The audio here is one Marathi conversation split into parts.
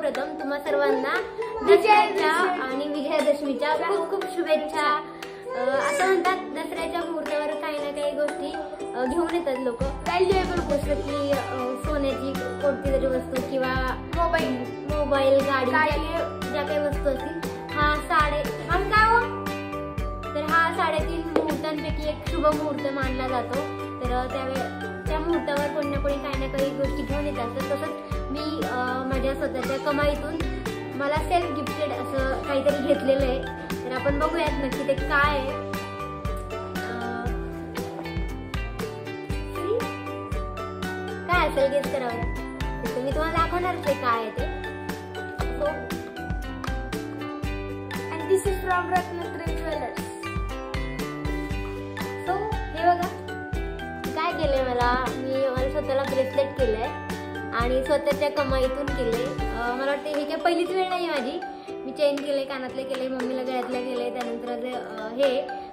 सर्वप्रथम तुम्हा सर्वांना दसऱ्याच्या आणि विजयादशमीच्या खूप खूप शुभेच्छा। असं म्हणतात दसऱ्याच्या मुहूर्तावर काही ना काही गोष्टी घेऊन येतात लोक, व्हॅल्युएबल गोष्ट की सोन्याची कोणती तरी वस्तू किंवा मोबाईल गाडी ज्या काही वस्तू असतील। तर हा 3.5 मुहूर्तांपैकी एक शुभ मुहूर्त मानला जातो। तर त्या मुहूर्तावर कोणी ना कोणी काही ना काही गोष्टी घेऊन येतात। तसंच मी माझ्या स्वतःच्या कमाईतून मला सेल्फ गिफ्टेड असं काहीतरी घेतलेलं आहे। तर आपण बघूयात नक्की ते काय आहे। काय असेल गेस करावं, ते मी तुम्हाला दाखवणारच आहे काय आहे ते। And this is from Ratnatraya jewellers. So हे बघा काय केलंय, मला स्वतःला ब्रेसलेट केलंय आणि स्वतःच्या कमाईतून केले। मला वाटतं ही काही पहिलीच वेळ नाही माझी। मी चेन केले, कानातले केले, मम्मीला गळ्यातले केले, त्यानंतर हे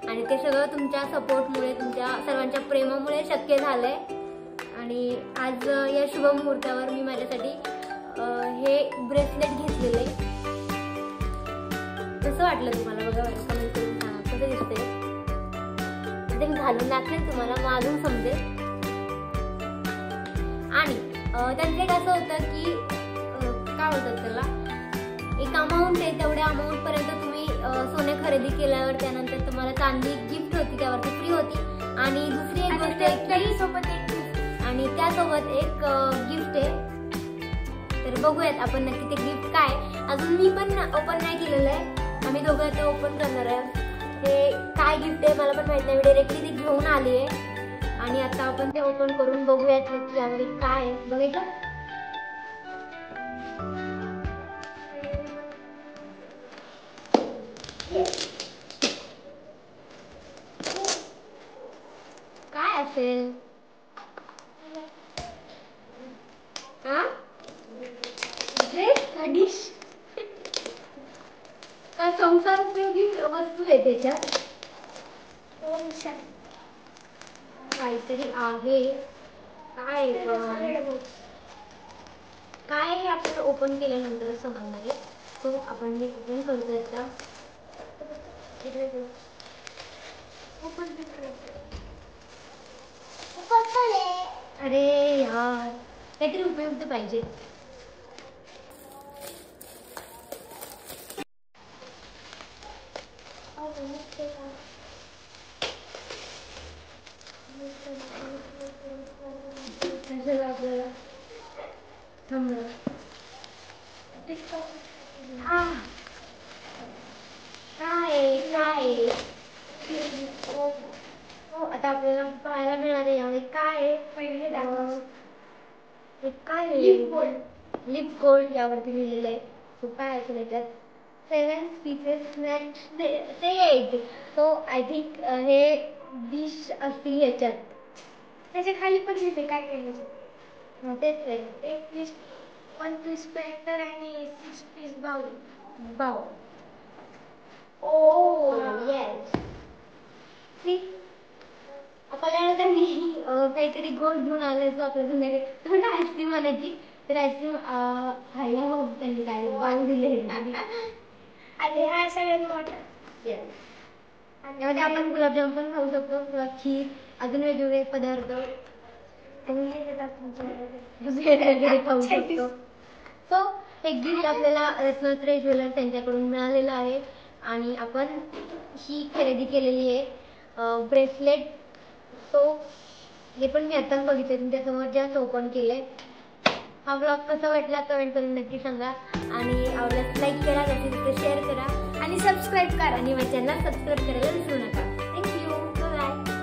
आणि ते सगळं तुमच्या सपोर्टमुळे, तुमच्या सर्वांच्या प्रेमामुळे शक्य झालंय। आणि आज या शुभ मुहूर्तावर मी माझ्यासाठी हे ब्रेसलेट घेतलेले। कसं वाटलं तुम्हाला बघा, कमेंट करून सांगा कसं दिसतंय। ते मी घालून दाखवेन तुम्हाला, मग अजून समजेल। आणि त्यांचं एक असं होतं की काय बोलतात त्याला, एक अमाऊंट आहे, तेवढ्या अमाऊंट पर्यंत तुम्ही सोने खरेदी केल्यावर त्यानंतर तुम्हाला चांदी गिफ्ट होती, त्यावरती फ्री होती। आणि दुसरी एक गोष्ट आणि त्यासोबत एक गिफ्ट आहे। तर बघूयात आपण नक्की ते गिफ्ट काय। अजून मी पण ओपन नाही केलेलं आहे, आम्ही दोघं आता ओपन करणार आहे। ते काय गिफ्ट आहे मला पण माहित नाही, डायरेक्टली ती घेऊन आली आहे आणि आता आपण ते ओपन करून बघूयात नक्की आम्ही काय आहे। बघायचं काय असेल। काय संसार उपयोगी वस्तू आहे त्याच्यात, काहीतरी आहे। काय काय हे आपण ओपन केल्यानंतर समजणार आहे। तो आपण हे ओपन करतोय आता। अरे यार, काहीतरी उपयुक्त पाहिजे। आता आपल्याला पाहायला मिळणार आहे काय पहिले काय लिप गोल्ड यावरती लिहिलेलं आहे। तो काय असेल याच्यात 7 पीसेस मॅच ते 8। सो आय थिंक हे डिश असतील याच्यात। त्याच्या खाली पण लिहिते काय केलं तेच आहे, 1 पीस 1 पीस पेंटर आणि 6 पीस बाउल। ओह येस, आपल्याला त्यांनी काहीतरी गोड घेऊन आलं आपल्याला आईस्क्रीम आणायची। तर आईस्क्रीम खायला त्यांनी काय बाउल दिले आणि हा सगळ्यात मोठा। यामध्ये आपण गुलाबजाम पण खाऊ शकतो किंवा खीर, अजून वेगवेगळे पदार्थ खाऊ शकतो। सो एक गिफ्ट आपल्याला रत्नत्रय ज्वेलर्स त्यांच्याकडून मिळालेलं आहे आणि आपण ही खरेदी केलेली आहे ब्रेसलेट। तो हे पण मी आताच बघितले तुमच्यासमोर जस्ट ओपन केले। हा ब्लॉग कसा वाटला कमेंट करून नक्की सांगा आणि आवडल्यास लाईक करा, शेअर करा आणि सबस्क्राईब करा आणि माझ्या चॅनलला सबस्क्राईब करायला विसरू नका।